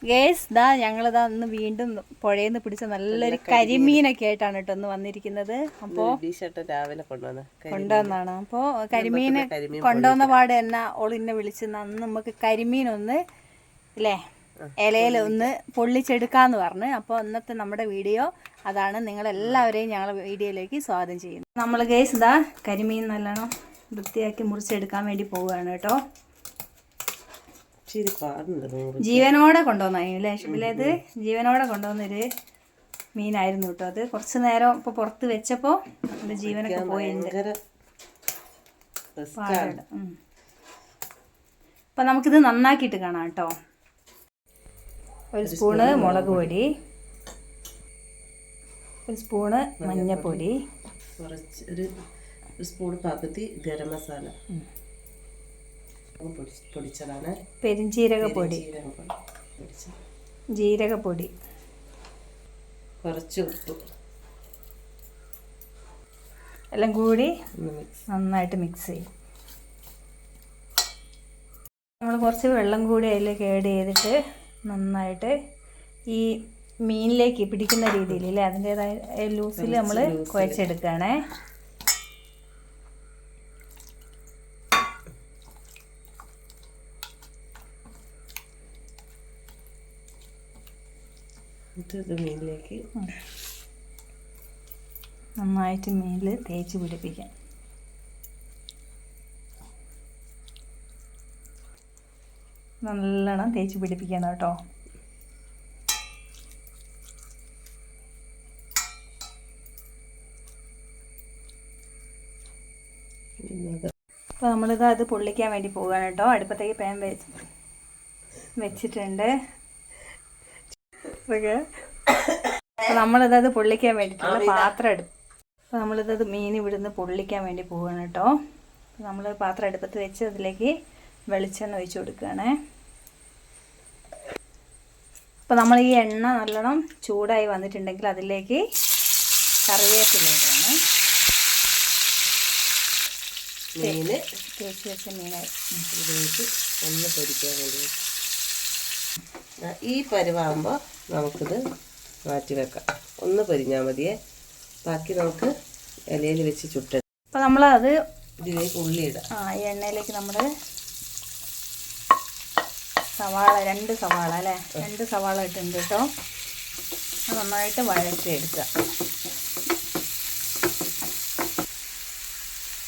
Guys ദാ ഞങ്ങളിതാ ഇന്ന് വീണ്ടും പുഴയിൽ നിന്ന് പിടിച്ച നല്ലൊരു കരിമീനൊക്കെ ആയിട്ടാണ് കേട്ടോ ഒന്ന് വന്നിരിക്കുന്നത്. അപ്പോൾ രാവിലെ കൊണ്ടുവന്നാണ്. അപ്പോൾ കരിമീന് കൊണ്ടുവന്ന പാട് എന്നാ ഓളിന്നെ വിളിച്ച് അന്ന് നമുക്ക് കരിമീനൊന്ന് ഇല്ലേ ഇലയിൽ ഒന്ന് പൊള്ളിച്ചെടുക്കാന്ന് പറഞ്ഞ്. അപ്പോൾ ഇന്നത്തെ നമ്മുടെ വീഡിയോ അതാണ്. നിങ്ങളെല്ലാവരെയും ഞങ്ങളുടെ വീഡിയോയിലേക്ക് സ്വാഗതം ചെയ്യുന്നു. നമ്മൾ ഗേസ് ഇതാ കരിമീൻ നല്ലോണം വൃത്തിയാക്കി മുറിച്ചെടുക്കാൻ വേണ്ടി പോവുകയാണ് കേട്ടോ. ജീവനോടെ കൊണ്ടുവന്നല്ലേ ഷിബിലേത്? ജീവനോടെ കൊണ്ടുവന്നൊരു മീനായിരുന്നു കേട്ടോ. അത് കുറച്ച് നേരം ഇപ്പോൾ പുറത്ത് വെച്ചപ്പോൾ അതിൻ്റെ ജീവനൊക്കെ പോയിട്ടുണ്ട്. അപ്പം നമുക്കിത് നന്നാക്കിയിട്ട് കാണാം കേട്ടോ. ഒരു സ്പൂണ് മുളക് പൊടി, ഒരു സ്പൂണ് മഞ്ഞൾപ്പൊടി, ഒരു സ്പൂൺ പകുതി ഗരം മസാല പൊടിച്ചതാണ്, പെരിഞ്ചീരകപ്പൊടി, ജീരകപ്പൊടി, കുറച്ച് ഉപ്പ് എല്ലാം കൂടി നന്നായിട്ട് മിക്സ് ചെയ്യും. നമ്മൾ കുറച്ച് വെള്ളം കൂടി അതിലേക്ക് ആഡ് ചെയ്തിട്ട് നന്നായിട്ട് ഈ മീനിലേക്ക് പിടിക്കുന്ന രീതിയിൽ അല്ലേ അതിൻ്റേതായ ലൂസിൽ നമ്മൾ കുഴച്ചെടുക്കുകയാണേ. മീനിലേക്ക് നന്നായിട്ട് മീനിൽ തേച്ച് പിടിപ്പിക്കാം. നല്ലോണം തേച്ച് പിടിപ്പിക്കണം കേട്ടോ. അപ്പോൾ നമ്മളിത് അത് പൊള്ളിക്കാൻ വേണ്ടി പോവുകയാണ് കേട്ടോ. അടുപ്പത്തേക്ക് പാൻ വെച്ചിട്ടുണ്ട്. അപ്പോൾ നമ്മളിതത് പൊള്ളിക്കാൻ വേണ്ടിയിട്ടുള്ള പാത്രം എടുക്കും. അപ്പോൾ നമ്മളിതത് മീൻ ഇവിടുന്ന് പൊള്ളിക്കാൻ വേണ്ടി പോവുകയാണ് കേട്ടോ. നമ്മൾ പാത്രം അടുപ്പത്ത് വെച്ച് അതിലേക്ക് വെളിച്ചെണ്ണ ഒഴിച്ച് കൊടുക്കുകയാണ്. അപ്പോൾ നമ്മൾ ഈ എണ്ണ നല്ലോണം ചൂടായി വന്നിട്ടുണ്ടെങ്കിൽ അതിലേക്ക് കറിവേപ്പില ഇടാണ്. മീന് തേച്ച് വെച്ച മീനായി ഇതിലേക്ക് ഒന്ന് പൊരിക്കാൻ വേണ്ടി ഈ പരിവാകുമ്പോൾ നമുക്കിത് മാറ്റി വെക്കാം. ഒന്ന് പൊരിഞ്ഞാൽ മതിയേ, ബാക്കി നമുക്ക് ഇലയിൽ വെച്ച് ചുട്ടെടുക്കാം. അപ്പോൾ നമ്മളത് ഇതിലേക്ക് ഉള്ളി ഇടാം. ഈ എണ്ണയിലേക്ക് നമ്മൾ സവാള, 2 സവാള അല്ലേ, 2 സവാള ഇട്ടുണ്ട് കേട്ടോ. അത് നന്നായിട്ട് വഴറ്റിയെടുക്കുക.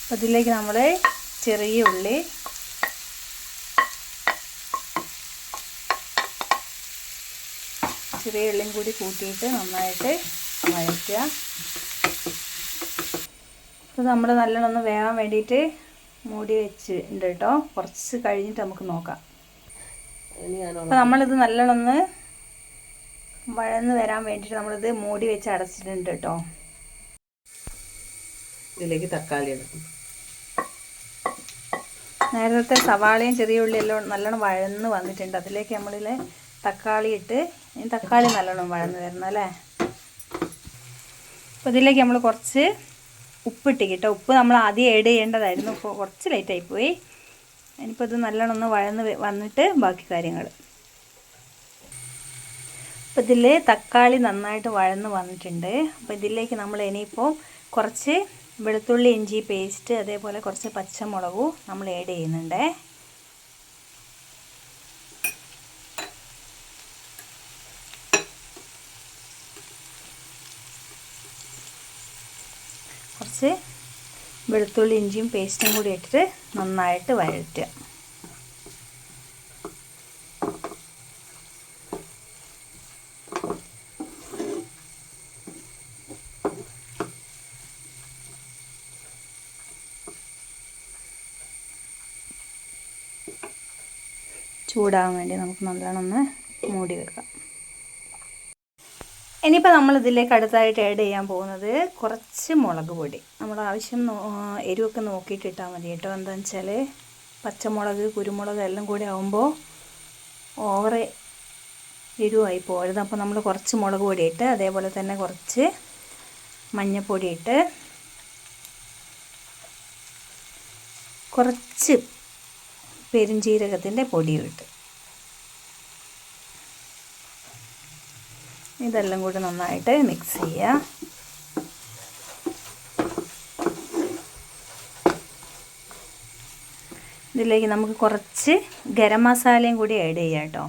അപ്പോൾ ഇതിലേക്ക് നമ്മൾ ചെറിയ ഉള്ളി, ചെറിയ ഉള്ളിയും കൂടി കൂട്ടിയിട്ട് നന്നായിട്ട് വഴറ്റുക. അപ്പോൾ നമ്മൾ നല്ലോണം ഒന്ന് വേവാൻ വേണ്ടിയിട്ട് മൂടി വെച്ചിട്ടുണ്ട് കേട്ടോ. കുറച്ച് കഴിഞ്ഞിട്ട് നമുക്ക് നോക്കാം. അപ്പോൾ നമ്മളിത് നല്ലോണം ഒന്ന് വഴന്ന് വരാൻ വേണ്ടിയിട്ട് നമ്മളിത് മൂടി വെച്ച് അടച്ചിട്ടുണ്ട് കേട്ടോ. ഇതിലേക്ക് തക്കാളി ഇടും. നേരത്തെ സവാളയും ചെറിയ ഉള്ളിയെല്ലാം നല്ലോണം വഴന്ന് വന്നിട്ടുണ്ട്. അതിലേക്ക് നമ്മളിൽ തക്കാളി ഇട്ട് തക്കാളി നല്ലോണം വഴന്ന് വരണം അല്ലേ. അപ്പോൾ ഇതിലേക്ക് നമ്മൾ കുറച്ച് ഉപ്പിട്ട് കേട്ടോ. ഉപ്പ് നമ്മൾ ആദ്യം ആഡ് ചെയ്യേണ്ടതായിരുന്നു, ഇപ്പോൾ കുറച്ച് ലേറ്റായിപ്പോയി. ഇനിയിപ്പോൾ ഇത് നല്ലോണം ഒന്ന് വഴന്ന് വന്നിട്ട് ബാക്കി കാര്യങ്ങൾ. അപ്പോൾ ഇതിൽ തക്കാളി നന്നായിട്ട് വഴന്ന് വന്നിട്ടുണ്ട്. അപ്പോൾ ഇതിലേക്ക് നമ്മൾ ഇനിയിപ്പോൾ കുറച്ച് വെളുത്തുള്ളി ഇഞ്ചി പേസ്റ്റ്, അതേപോലെ കുറച്ച് പച്ചമുളകും നമ്മൾ ആഡ് ചെയ്യുന്നുണ്ട്. കുറച്ച് വെളുത്തുള്ളി ഇഞ്ചിയും പേസ്റ്റും കൂടി ഇട്ടിട്ട് നന്നായിട്ട് വഴറ്റുക. ചൂടാകാൻ വേണ്ടി നമുക്ക് നല്ലോണം ഒന്ന് മൂടി വെക്കാം. ഇനിയിപ്പോൾ നമ്മൾ ഇതിലേക്ക് അടുത്തായിട്ട് ആഡ് ചെയ്യാൻ പോകുന്നത് കുറച്ച് മുളക് പൊടി. നമ്മൾ ആവശ്യം എരിവൊക്കെ നോക്കിയിട്ട് ഇട്ടാൽ മതി കേട്ടോ. എന്താണെന്ന് വെച്ചാൽ പച്ചമുളക്, കുരുമുളക് എല്ലാം കൂടി ആകുമ്പോൾ ഓവർ എരിവായി പോകരുത്. അപ്പോൾ നമ്മൾ കുറച്ച് മുളക് പൊടി ഇട്ട്, അതേപോലെ തന്നെ കുറച്ച് മഞ്ഞൾപ്പൊടി ഇട്ട്, കുറച്ച് പെരുംജീരകത്തിൻ്റെ പൊടിയും ഇട്ട് ഇതെല്ലാം കൂടി നന്നായിട്ട് മിക്സ് ചെയ്യുക. ഇതിലേക്ക് നമുക്ക് കുറച്ച് ഗരം മസാലയും കൂടി ആഡ് ചെയ്യാം കേട്ടോ.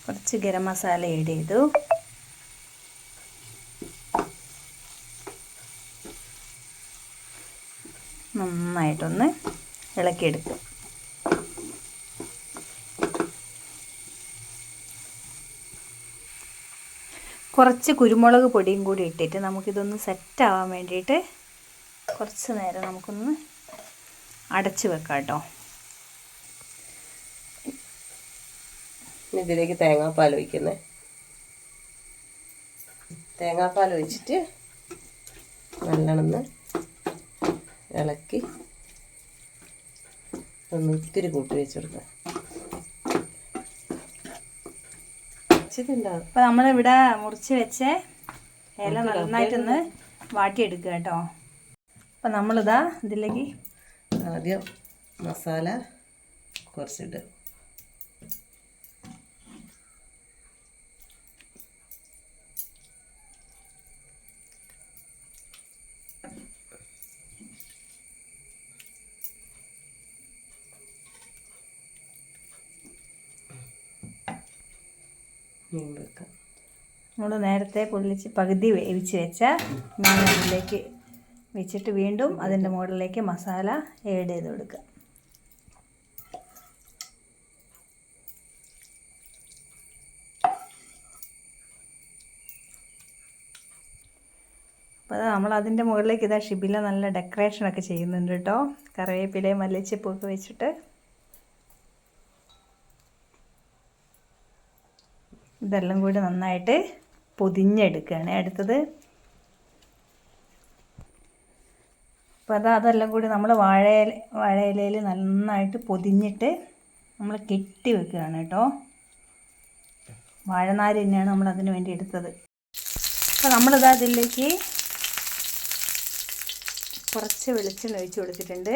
കുറച്ച് ഗരം മസാല ആഡ് ചെയ്തു. നന്നായിട്ടൊന്ന് ഇളക്കിയെടുക്കും. കുറച്ച് കുരുമുളക് പൊടിയും കൂടി ഇട്ടിട്ട് നമുക്കിതൊന്ന് സെറ്റാവാൻ വേണ്ടിയിട്ട് കുറച്ച് നേരം നമുക്കൊന്ന് അടച്ച് വെക്കാം കേട്ടോ. ഇതിലേക്ക് തേങ്ങാപ്പാൽ ഒഴിക്കുന്നേ. തേങ്ങാപ്പാൽ ഒഴിച്ചിട്ട് നല്ലോണം ഇളക്കി ഒന്ന് ഇത്തിരി കൂട്ടി വെച്ച് കൊടുക്കാം. അപ്പോൾ നമ്മളിവിടെ മുറിച്ച് വെച്ച ഇല നന്നായിട്ടൊന്ന് വാട്ടിയെടുക്കുക കേട്ടോ. അപ്പം നമ്മളിതാ ഇതിലേക്ക് ആദ്യം മസാല കുറച്ചിട്ട് മീൻ വെക്കാം. നമ്മൾ നേരത്തെ പൊള്ളിച്ച് പകുതി വേവിച്ച് വെച്ച മീൻ അതിലേക്ക് വെച്ചിട്ട് വീണ്ടും അതിൻ്റെ മുകളിലേക്ക് മസാല ആഡ് ചെയ്ത് കൊടുക്കുക. അപ്പോൾ നമ്മൾ അതിൻ്റെ മുകളിലേക്ക് ഇതാ ഷിബില നല്ല ഡെക്കറേഷനൊക്കെ ചെയ്യുന്നുണ്ട് കേട്ടോ. കറിവേപ്പിലയും മല്ലിച്ചപ്പൊക്കെ വെച്ചിട്ട് ഇതെല്ലാം കൂടി നന്നായിട്ട് പൊതിഞ്ഞെടുക്കുകയാണ് അടുത്തത്. അപ്പോൾ അതെല്ലാം കൂടി നമ്മൾ വാഴയിലയിൽ നന്നായിട്ട് പൊതിഞ്ഞിട്ട് നമ്മൾ കെട്ടി വെക്കുകയാണ് കേട്ടോ. വാഴനാര് തന്നെയാണ് നമ്മൾ അതിന് വേണ്ടി എടുത്തത്. അപ്പോൾ നമ്മളിതാ അതിലേക്ക് കുറച്ച് വെളിച്ചെണ്ണ ഒഴിച്ച് കൊടുത്തിട്ടുണ്ട്.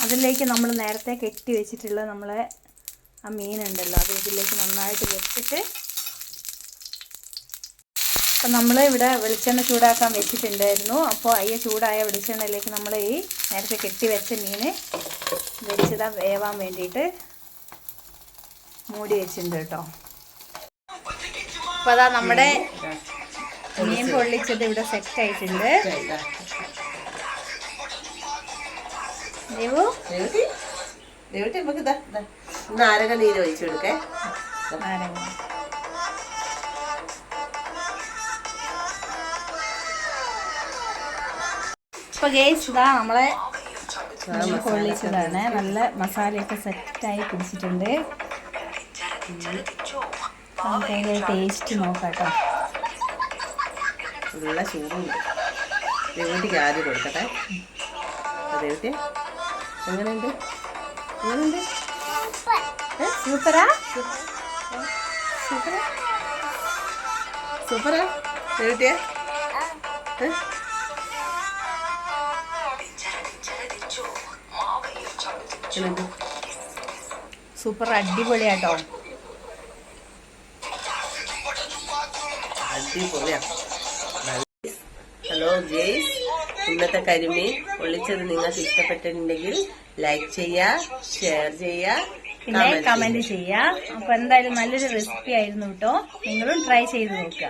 അതിലേക്ക് നമ്മൾ നേരത്തെ കെട്ടി വെച്ചിട്ടുള്ള നമ്മളെ ആ മീനുണ്ടല്ലോ അത് ഇതിലേക്ക് നന്നായിട്ട് വെച്ചിട്ട്, അപ്പം നമ്മൾ ഇവിടെ വെളിച്ചെണ്ണ ചൂടാക്കാൻ വെച്ചിട്ടുണ്ടായിരുന്നു. അപ്പോൾ ഈ ചൂടായ വെളിച്ചെണ്ണയിലേക്ക് നമ്മൾ ഈ നേരത്തെ കെട്ടി വെച്ച മീൻ വെച്ചതാ വേവാൻ വേണ്ടിയിട്ട് മൂടി വെച്ചിട്ടുണ്ട് കേട്ടോ. അപ്പോൾ അതാ നമ്മുടെ മീൻ പൊള്ളിച്ചത് ഇവിടെ സെറ്റ് ആയിട്ടുണ്ട്. ദേവു നമുക്ക് നാരങ്ങ നീര് ഒഴിച്ചു കൊടുക്കേ. ഇപ്പോൾ ഗൈസ് ഇതാ നമ്മളെ പൊള്ളിച്ചതാണ്. നല്ല മസാലയൊക്കെ സെറ്റായി പിടിച്ചിട്ടുണ്ട്. നമുക്കതിൻ്റെ ടേസ്റ്റ് നോക്കാം കേട്ടോ. നല്ല ചൂടുണ്ട്. ദേവട്ടിക്ക് ആദ്യം കൊടുക്കട്ടെ. ദേവട്ടി എങ്ങനെയുണ്ട്? എങ്ങനെയുണ്ട്? സൂപ്പറാ സൂപ്പറാ സൂപ്പറാ ദേവട്ടിയെ. സൂപ്പർ അടിപൊളിയാട്ടോ. അടിപൊളിയാ. ഹലോ ഗേസ്, ഇന്നത്തെ കരിമീൻ പൊള്ളിച്ചത് നിങ്ങൾക്ക് ഇഷ്ടപ്പെട്ടിട്ടുണ്ടെങ്കിൽ ലൈക്ക് ചെയ്യുക, ഷെയർ ചെയ്യുക, പിന്നെ കമന്റ് ചെയ്യുക. അപ്പൊ എന്തായാലും നല്ലൊരു റെസിപ്പി ആയിരുന്നു കേട്ടോ. നിങ്ങളും ട്രൈ ചെയ്ത് നോക്കുക.